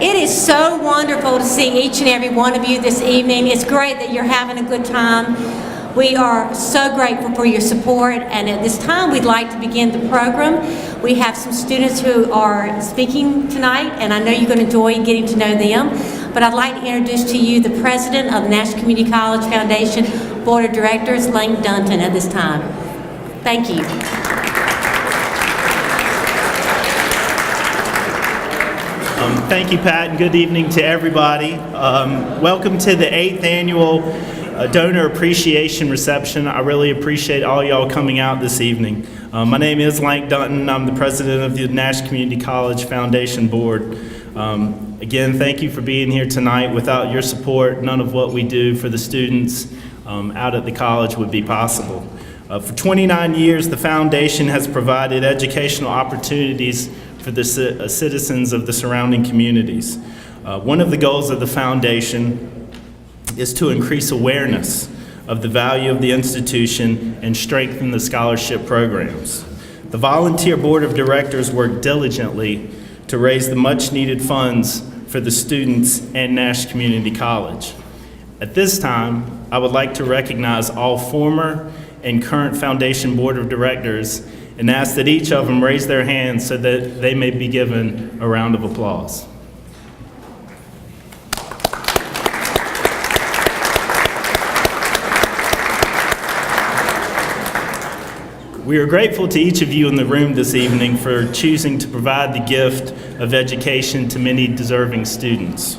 It is so wonderful to see each and every one of you this evening. It's great that you're having a good time. We are so grateful for your support, and at this time we'd like to begin the program. We have some students who are speaking tonight, and I know you're going to enjoy getting to know them. But I'd like to introduce to you the president of the Nash Community College Foundation Board of Directors, Dunton, at this time. Thank you. Thank you, Pat, and good evening to everybody. Welcome to the 8th annual Donor Appreciation Reception. I really appreciate all y'all coming out this evening. My name is Dunton. I'm the president of the Nash Community College Foundation Board. Again, thank you for being here tonight. Without your support, none of what we do for the students out at the college would be possible. For 29 years, the foundation has provided educational opportunities for the citizens of the surrounding communities. One of the goals of the foundation is to increase awareness of the value of the institution and strengthen the scholarship programs. The volunteer board of directors work diligently to raise the much-needed funds for the students and Nash Community College. At this time, I would like to recognize all former and current foundation board of directors and ask that each of them raise their hands so that they may be given a round of applause. We are grateful to each of you in the room this evening for choosing to provide the gift of education to many deserving students.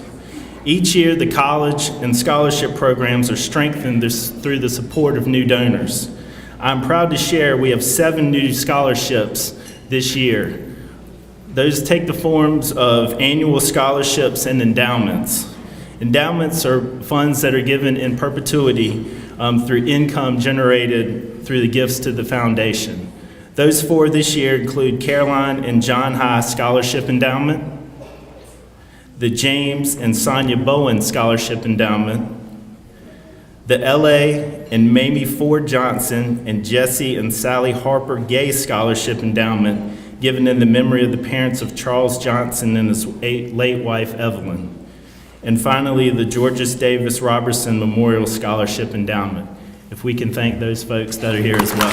Each year, the college and scholarship programs are strengthened through the support of new donors. I'm proud to share we have 7 new scholarships this year. Those take the forms of annual scholarships and endowments. Endowments are funds that are given in perpetuity through income generated through the gifts to the foundation. Those 4 this year include Caroline and John High Scholarship Endowment, the James and Sonia Bowen Scholarship Endowment, the L.A. and Mamie Ford Johnson and Jesse and Sally Harper Gay Scholarship Endowment, given in the memory of the parents of Charles Johnson and his late wife, Evelyn. And finally, the Georges Davis Robertson Memorial Scholarship Endowment. If we can thank those folks that are here as well.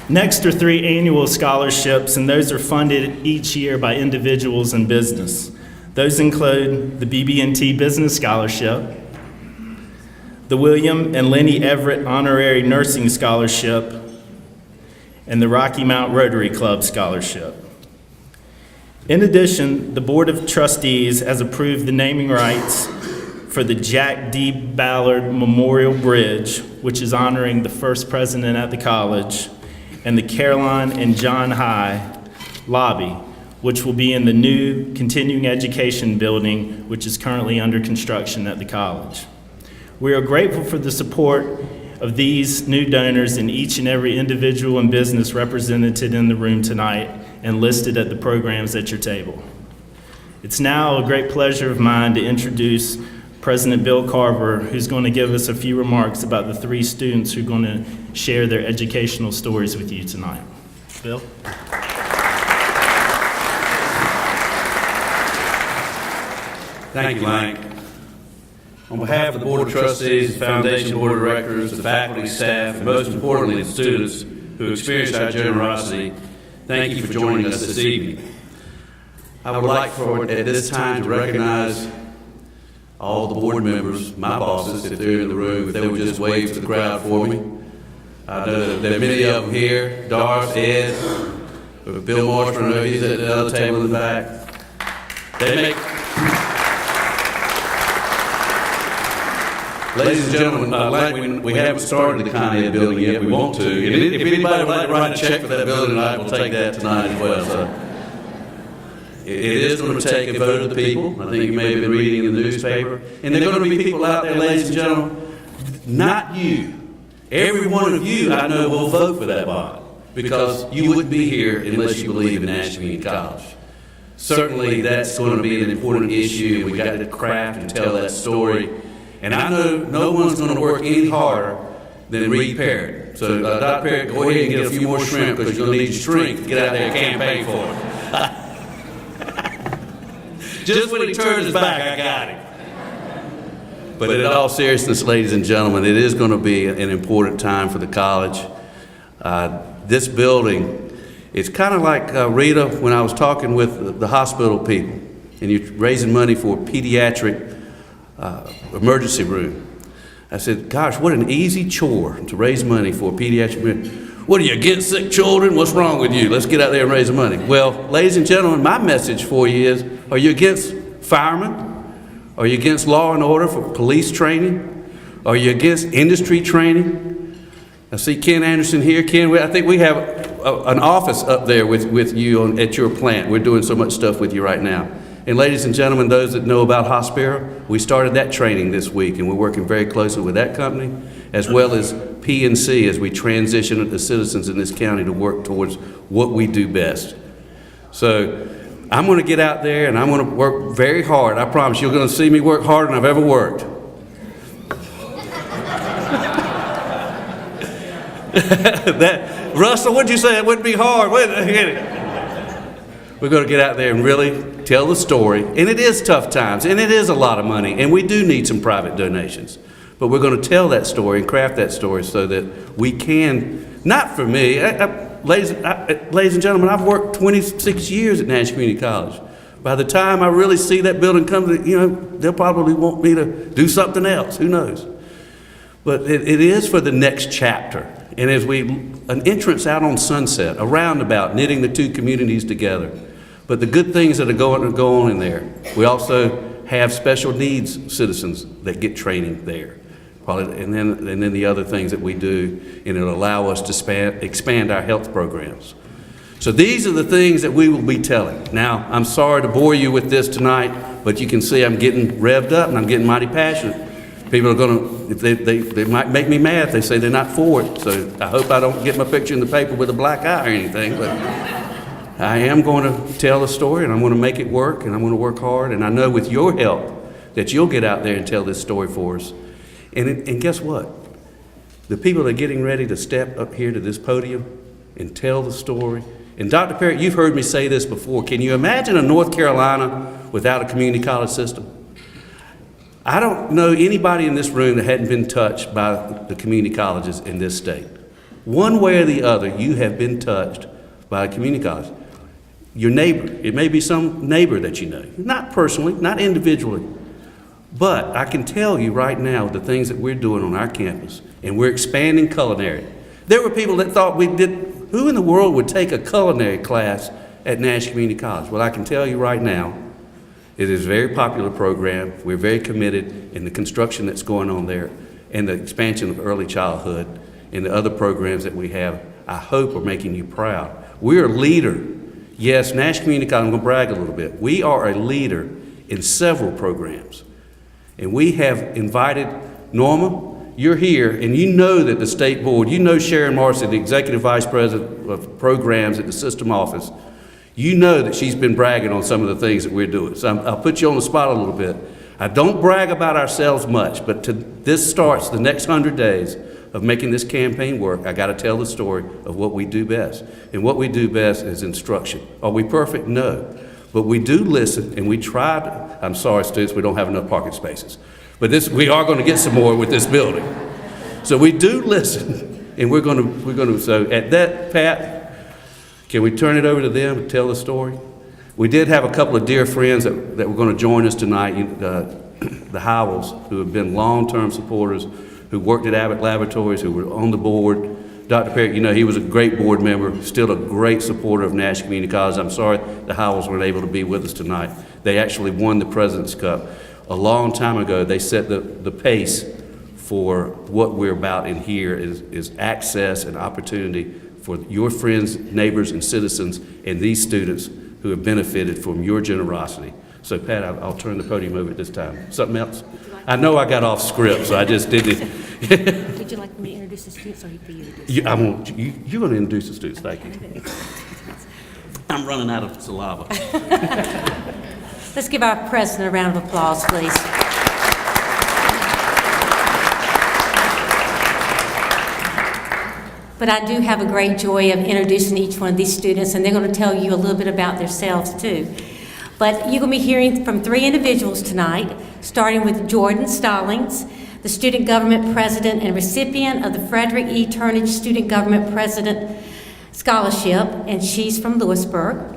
Next are 3 annual scholarships, and those are funded each year by individuals and business. Those include the BB&T Business Scholarship, the William and Lenny Everett Honorary Nursing Scholarship, and the Rocky Mount Rotary Club Scholarship. In addition, the Board of Trustees has approved the naming rights for the Jack D. Ballard Memorial Bridge, which is honoring the first president at the college, and the Caroline and John High Lobby, which will be in the new continuing education building, which is currently under construction at the college. We are grateful for the support of these new donors and each and every individual and business represented in the room tonight and listed at the programs at your table. It's now a great pleasure of mine to introduce President Bill Carver, who's going to give us a few remarks about the 3 students who are going to share their educational stories with you tonight. Bill? Thank you, Lank. On behalf of the Board of Trustees, the Foundation Board of Directors, the faculty, staff, and most importantly, the students who experienced our generosity, thank you for joining us this evening. I would like at this time to recognize all the board members, my bosses, if they're in the room, if they would just wave to the crowd for me. I know that there are many of them here, Darth, Ed, Bill Marshall, I know he's at the other table in the back. They make... Ladies and gentlemen, we haven't started the Con Ed building yet. We want to. If anybody would like to write a check for that building tonight, we'll take that tonight as well. So it is going to take a vote of the people. I think you may have been reading in the newspaper. And there are going to be people out there, ladies and gentlemen, not you. Every one of you, I know, will vote for that bond because you wouldn't be here unless you believe in Nash Community College. Certainly, that's going to be an important issue. We got to craft and tell that story. And I know no one's going to work any harder than Reed Parrott So, Dr. Perry, go ahead and get a few more shrimp because you're going to need your strength to get out there and campaign for it. Just when he turned his back, I got him. But in all seriousness, ladies and gentlemen, it is going to be an important time for the college. This building, it's kind of like, Rita, when I was talking with the hospital people, and you're raising money for a pediatric emergency room. I said, gosh, what an easy chore to raise money for a pediatric room. What, are you against sick children? What's wrong with you? Let's get out there and raise the money. Well, ladies and gentlemen, my message for you is, are you against firemen? Are you against law and order for police training? Are you against industry training? I see Ken Anderson here. Ken, I think we have an office up there with you at your plant. We're doing so much stuff with you right now. And ladies and gentlemen, those that know about Hospira, we started that training this week, and we're working very closely with that company, as well as PNC as we transition the citizens in this county to work towards what we do best. So I'm going to get out there and I'm going to work very hard. I promise you're going to see me work harder than I've ever worked. Russell, what'd you say? It wouldn't be hard. We're going to get out there and really tell the story. And it is tough times, and it is a lot of money, and we do need some private donations. But we're going to tell that story and craft that story so that we can, not for me, ladies and gentlemen, I've worked 26 years at Nash Community College. By the time I really see that building come, they'll probably want me to do something else. Who knows? But it is for the next chapter. And as an entrance out on Sunset, a roundabout, knitting the two communities together. But the good things that are going to go on in there, we also have special needs citizens that get training there. And then the other things that we do, and it'll allow us to expand our health programs. So these are the things that we will be telling. Now, I'm sorry to bore you with this tonight, but you can see I'm getting revved up and I'm getting mighty passionate. People are going to, they might make me mad if they say they're not for it. So I hope I don't get my picture in the paper with a black eye or anything. But I am going to tell a story, and I'm going to make it work, and I'm going to work hard. And I know with your help that you'll get out there and tell this story for us. And guess what? The people that are getting ready to step up here to this podium and tell the story. And Dr. Perry, you've heard me say this before. Can you imagine a North Carolina without a community college system? I don't know anybody in this room that hadn't been touched by the community colleges in this state. One way or the other, you have been touched by a community college. Your neighbor, it may be some neighbor that you know, not personally, not individually, but I can tell you right now the things that we're doing on our campus, and we're expanding culinary. There were people that thought who in the world would take a culinary class at Nash Community College? Well, I can tell you right now, it is a very popular program. We're very committed in the construction that's going on there and the expansion of early childhood and the other programs that we have, I hope are making you proud. We're a leader. Yes, Nash Community College, I'm going to brag a little bit. We are a leader in several programs. And we have invited Norma. You're here, and you know that the state board, you know Sharon Marcy, the executive vice president of programs at the system office. You know that she's been bragging on some of the things that we're doing. So I'll put you on the spot a little bit. I don't brag about ourselves much, but this starts the next 100 days of making this campaign work. I got to tell the story of what we do best. And what we do best is instruction. Are we perfect? No. But we do listen, and we try to, I'm sorry, students, we don't have enough parking spaces. But we are going to get some more with this building. So we do listen, and we're going to, so at that, Pat, can we turn it over to them to tell the story? We did have a couple of dear friends that were going to join us tonight, the Howells, who have been long-term supporters, who worked at Abbott Laboratories, who were on the board. Dr. Perry, he was a great board member, still a great supporter of Nash Community College. I'm sorry the Howells weren't able to be with us tonight. They actually won the President's Cup. A long time ago, they set the pace for what we're about in here is access and opportunity for your friends, neighbors, and citizens, and these students who have benefited from your generosity. So, Pat, I'll turn the podium over at this time. Something else? I know I got off script, so I just didn't. Would you like me to introduce the students, or for you to do so? You're going to introduce the students. Thank you. I'm running out of saliva. Let's give our president a round of applause, please. but I do have a great joy of introducing each one of these students, and they're going to tell you a little bit about themselves too. But you're going to be hearing from 3 individuals tonight, starting with Jordan Stallings, the Student Government President and recipient of the Frederick E. Turnage Student Government President Scholarship, and she's from Lewisburg.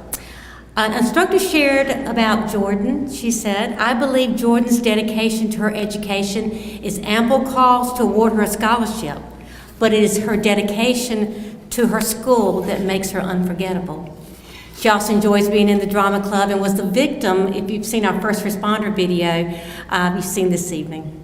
An instructor shared about Jordan. She said, "I believe Jordan's dedication to her education is ample cause to award her a scholarship, but it is her dedication to her school that makes her unforgettable." She also enjoys being in the drama club and was the victim, if you've seen our first responder video, you've seen this evening.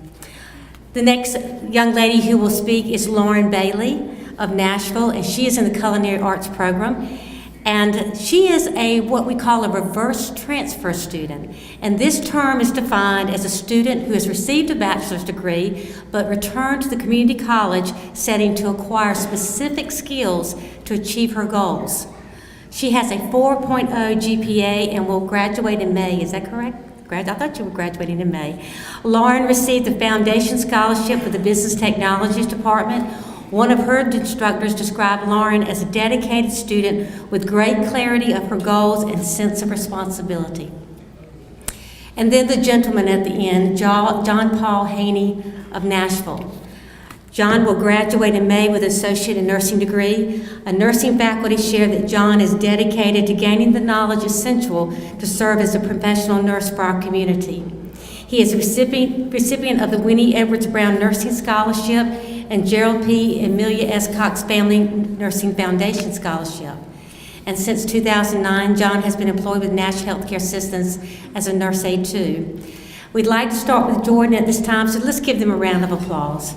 The next young lady who will speak is Lauren Bailey of Nashville, and she is in the Culinary Arts program. And she is what we call a reverse transfer student. And this term is defined as a student who has received a bachelor's degree but returned to the community college setting to acquire specific skills to achieve her goals. She has a 4.0 GPA and will graduate in May. Is that correct? I thought you were graduating in May. Lauren received the Foundation Scholarship for the Business Technologies Department. One of her instructors described Lauren as a dedicated student with great clarity of her goals and sense of responsibility. And then the gentleman at the end, John Paul Haney of Nashville. John will graduate in May with an associate in nursing degree. A nursing faculty shared that John is dedicated to gaining the knowledge essential to serve as a professional nurse for our community. He is a recipient of the Winnie Edwards Brown Nursing Scholarship and Gerald P. and Amelia S. Cox Family Nursing Foundation Scholarship. And since 2009, John has been employed with Nash Healthcare Systems as a nurse aide too. We'd like to start with Jordan at this time, so let's give them a round of applause.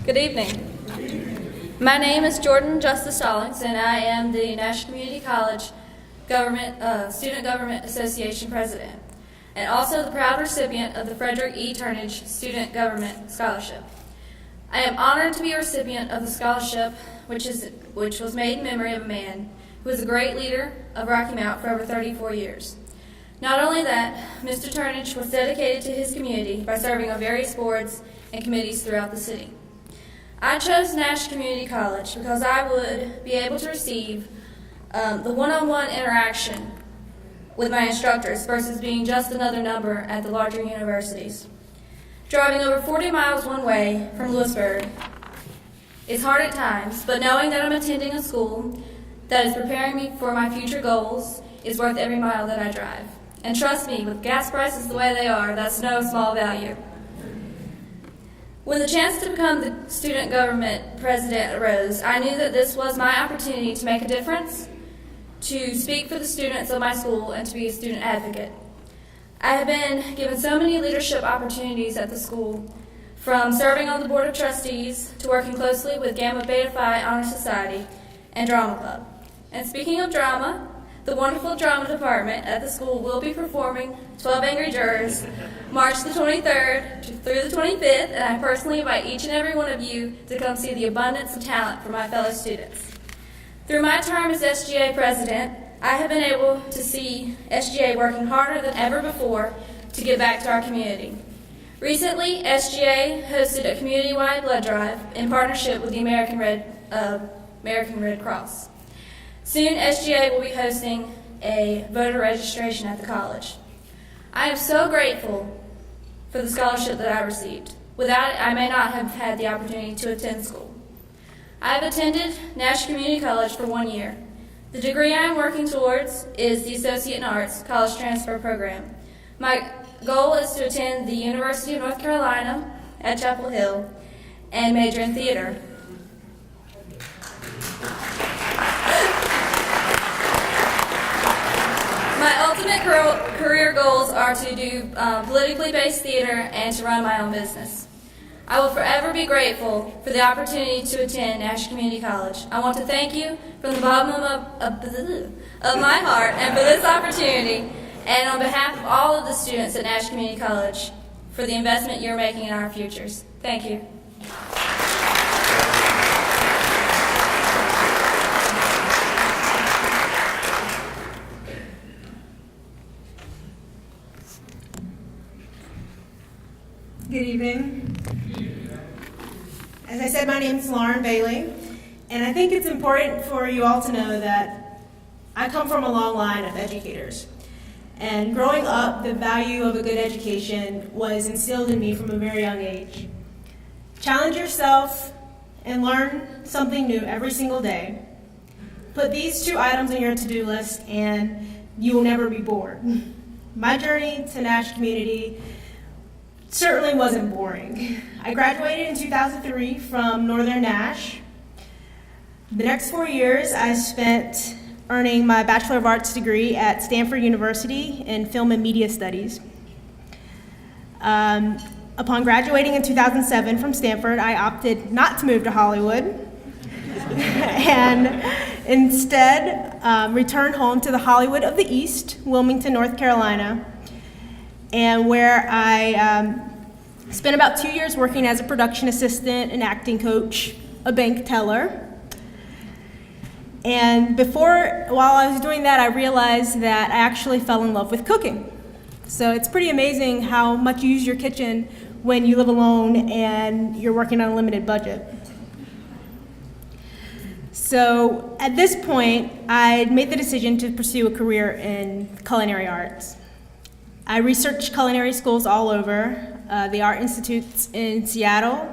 Good evening. My name is Jordan Justice Stallings, and I am the Nash Community College Student Government Association President, and also the proud recipient of the Frederick E. Turnage Student Government Scholarship. I am honored to be a recipient of the scholarship, which was made in memory of a man who was a great leader of Rocky Mount for over 34 years. Not only that, Mr. Turnage was dedicated to his community by serving on various boards and committees throughout the city. I chose Nash Community College because I would be able to receive the one-on-one interaction with my instructors versus being just another number at the larger universities. Driving over 40 miles one way from Lewisburg is hard at times, but knowing that I'm attending a school that is preparing me for my future goals is worth every mile that I drive. And trust me, with gas prices the way they are, that's no small value. When the chance to become the student government president arose, I knew that this was my opportunity to make a difference, to speak for the students of my school, and to be a student advocate. I have been given so many leadership opportunities at the school, from serving on the Board of Trustees to working closely with Gamma Beta Phi Honor Society and Drama Club. And speaking of drama, the wonderful drama department at the school will be performing 12 Angry Jurors March the 23rd through the 25th, and I personally invite each and every one of you to come see the abundance of talent from my fellow students. Through my term as SGA president, I have been able to see SGA working harder than ever before to give back to our community. Recently, SGA hosted a community-wide blood drive in partnership with the American Red Cross. Soon, SGA will be hosting a voter registration at the college. I am so grateful for the scholarship that I received. Without it, I may not have had the opportunity to attend school. I have attended Nash Community College for 1 year. The degree I am working towards is the Associate in Arts College Transfer Program. My goal is to attend the University of North Carolina at Chapel Hill and major in theater. My ultimate career goals are to do politically based theater and to run my own business. I will forever be grateful for the opportunity to attend Nash Community College. I want to thank you from the bottom of my heart and for this opportunity, and on behalf of all of the students at Nash Community College, for the investment you're making in our futures. Thank you. Good evening. As I said, my name is Lauren Bailey, and I think it's important for you all to know that I come from a long line of educators. And growing up, the value of a good education was instilled in me from a very young age. Challenge yourself and learn something new every single day. Put these 2 items on your to-do list and you will never be bored. My journey to Nash Community certainly wasn't boring. I graduated in 2003 from Northern Nash. The next 4 years I spent earning my Bachelor of Arts degree at Stanford University in Film and Media Studies. Upon graduating in 2007 from Stanford, I opted not to move to Hollywood and instead returned home to the Hollywood of the East, Wilmington, North Carolina, and where I spent about 2 years working as a production assistant, an acting coach, a bank teller. And while I was doing that, I realized that I actually fell in love with cooking. So it's pretty amazing how much you use your kitchen when you live alone and you're working on a limited budget. So at this point, I made the decision to pursue a career in culinary arts. I researched culinary schools all over, the art institutes in Seattle,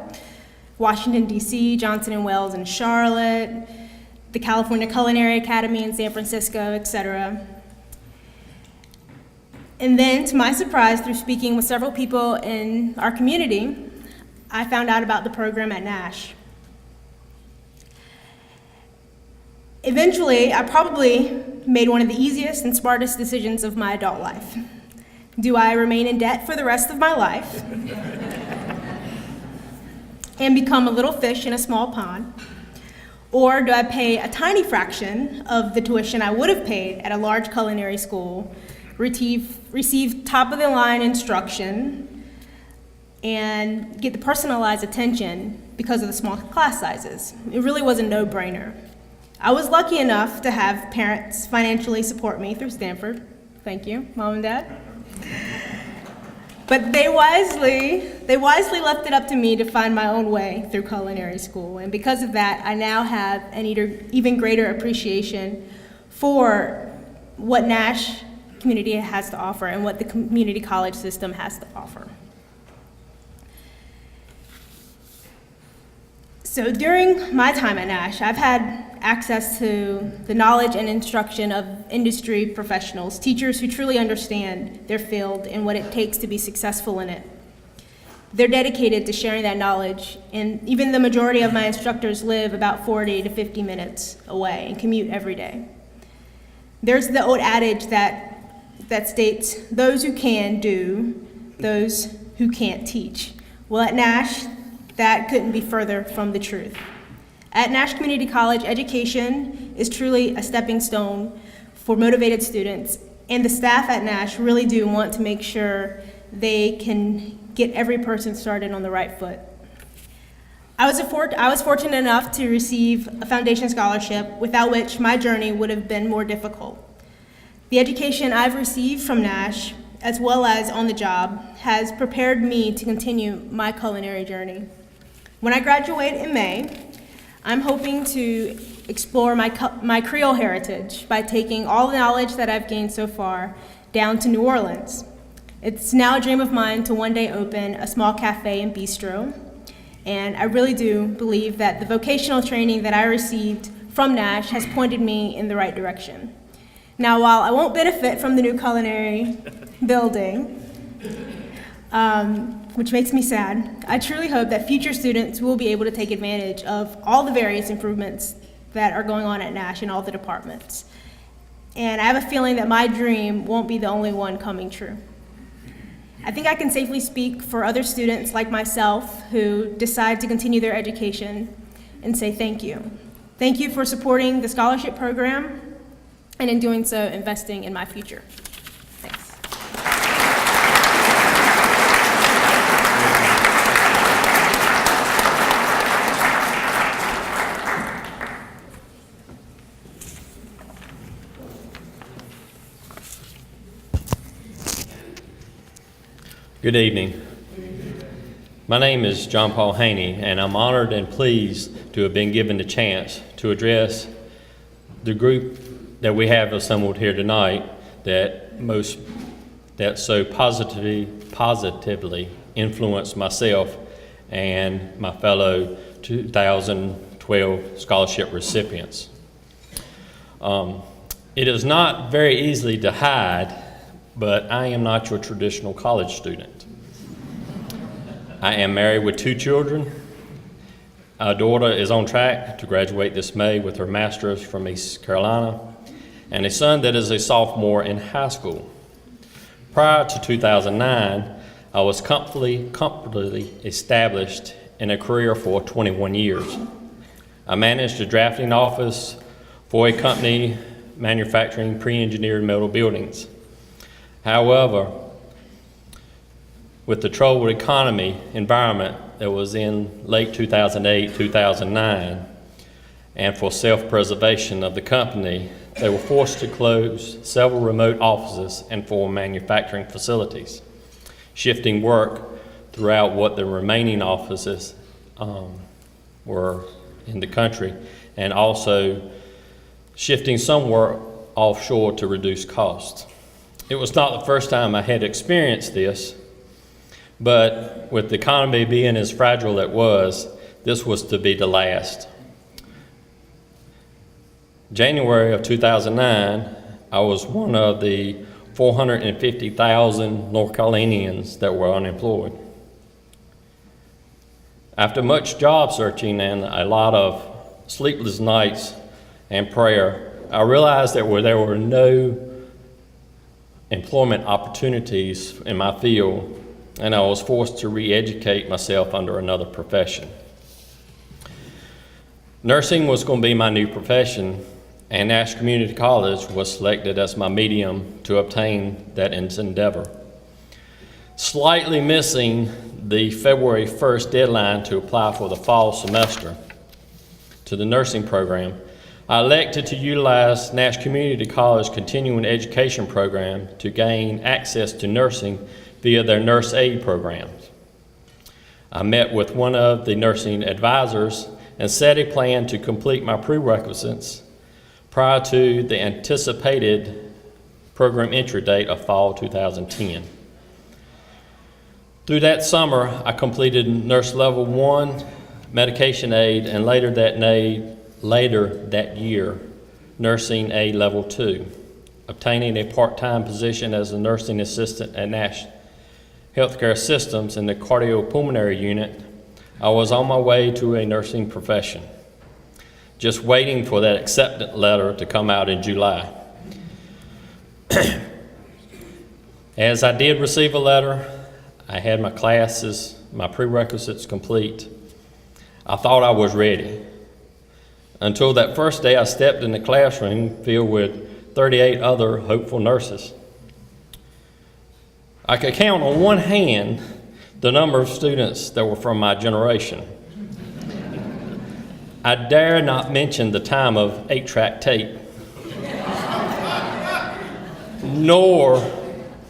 Washington, D.C., Johnson & Wales in Charlotte, the California Culinary Academy in San Francisco, etc. And then, to my surprise, through speaking with several people in our community, I found out about the program at Nash. Eventually, I probably made one of the easiest and smartest decisions of my adult life. Do I remain in debt for the rest of my life and become a little fish in a small pond? Or do I pay a tiny fraction of the tuition I would have paid at a large culinary school, receive top-of-the-line instruction, and get the personalized attention because of the small class sizes? It really was a no-brainer. I was lucky enough to have parents financially support me through Stanford. Thank you, Mom and Dad. But they wisely left it up to me to find my own way through culinary school. And because of that, I now have an even greater appreciation for what Nash Community has to offer and what the community college system has to offer. So during my time at Nash, I've had access to the knowledge and instruction of industry professionals, teachers who truly understand their field and what it takes to be successful in it. They're dedicated to sharing that knowledge, and even the majority of my instructors live about 40 to 50 minutes away and commute every day. There's the old adage that states, those who can do, those who can't teach. Well, at Nash, that couldn't be further from the truth. At Nash Community College, education is truly a stepping stone for motivated students, and the staff at Nash really do want to make sure they can get every person started on the right foot. I was fortunate enough to receive a foundation scholarship, without which my journey would have been more difficult. The education I've received from Nash, as well as on the job, has prepared me to continue my culinary journey. When I graduate in May, I'm hoping to explore my Creole heritage by taking all the knowledge that I've gained so far down to New Orleans. It's now a dream of mine to one day open a small cafe and bistro, and I really do believe that the vocational training that I received from Nash has pointed me in the right direction. Now, while I won't benefit from the new culinary building, which makes me sad, I truly hope that future students will be able to take advantage of all the various improvements that are going on at Nash in all the departments. And I have a feeling that my dream won't be the only one coming true. I think I can safely speak for other students like myself who decide to continue their education and say thank you. Thank you for supporting the scholarship program, and in doing so, investing in my future. Thanks. Good evening. My name is John Paul Haney, and I'm honored and pleased to have been given the chance to address the group that we have assembled here tonight that so positively influenced myself and my fellow 2012 scholarship recipients. It is not very easy to hide, but I am not your traditional college student. I am married with 2 children. Our daughter is on track to graduate this May with her master's from East Carolina, and a son that is a sophomore in high school. Prior to 2009, I was comfortably established in a career for 21 years. I managed a drafting office for a company manufacturing pre-engineered metal buildings. However, with the troubled economy environment that was in late 2008, 2009, and for self-preservation of the company, they were forced to close several remote offices and 4 manufacturing facilities, shifting work throughout what the remaining offices were in the country, and also shifting some work offshore to reduce costs. It was not the first time I had experienced this, but with the economy being as fragile as it was, this was to be the last. January of 2009, I was one of the 450,000 North Carolinians that were unemployed. After much job searching and a lot of sleepless nights and prayer, I realized that there were no employment opportunities in my field, and I was forced to re-educate myself under another profession. Nursing was going to be my new profession, and Nash Community College was selected as my medium to obtain that endeavor. Slightly missing the February 1st deadline to apply for the fall semester to the nursing program, I elected to utilize Nash Community College continuing education program to gain access to nursing via their nurse aid programs. I met with one of the nursing advisors and set a plan to complete my prerequisites prior to the anticipated program entry date of fall 2010. Through that summer, I completed Nurse Level 1, Medication Aid, and later that year, Nursing Aid Level 2, obtaining a part-time position as a nursing assistant at Nash Healthcare Systems in the cardiopulmonary unit. I was on my way to a nursing profession, just waiting for that acceptance letter to come out in July. As I did receive a letter, I had my classes, my prerequisites complete. I thought I was ready. Until that first day I stepped in the classroom filled with 38 other hopeful nurses. I could count on one hand the number of students that were from my generation. I dare not mention the time of 8-track tape, nor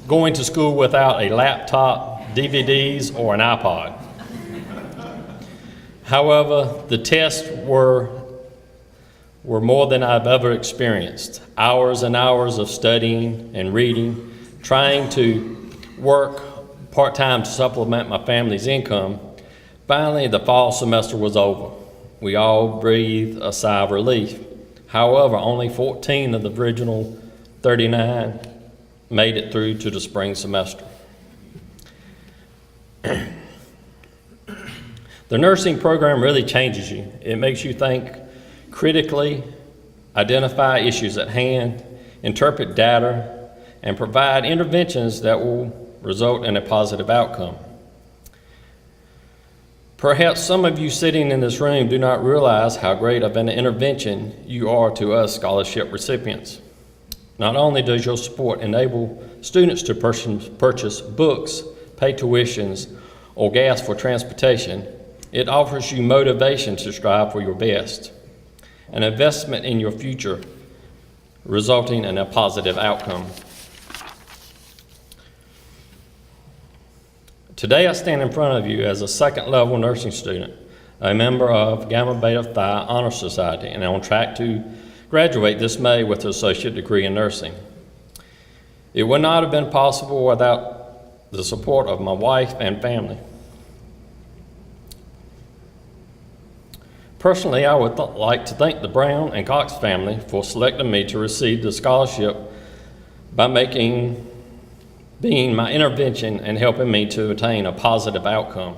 going to school without a laptop, DVDs, or an iPod. However, the tests were more than I've ever experienced. Hours and hours of studying and reading, trying to work part-time to supplement my family's income. Finally, the fall semester was over. We all breathed a sigh of relief. However, only 14 of the original 39 made it through to the spring semester. The nursing program really changes you. It makes you think critically, identify issues at hand, interpret data, and provide interventions that will result in a positive outcome. Perhaps some of you sitting in this room do not realize how great of an intervention you are to us scholarship recipients. Not only does your support enable students to purchase books, pay tuitions, or gas for transportation, it offers you motivation to strive for your best, an investment in your future, resulting in a positive outcome. Today I stand in front of you as a second-level nursing student, a member of Gamma Beta Phi Honor Society, and on track to graduate this May with an associate degree in nursing. It would not have been possible without the support of my wife and family. Personally, I would like to thank the Brown and Cox family for selecting me to receive the scholarship by being my intervention and helping me to attain a positive outcome.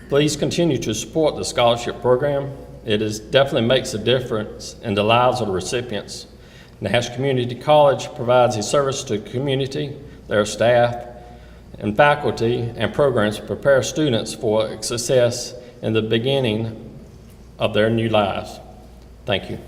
Please continue to support the scholarship program. It definitely makes a difference in the lives of the recipients. Nash Community College provides a service to the community, their staff, and faculty and programs to prepare students for success in the beginning of their new lives. Thank you.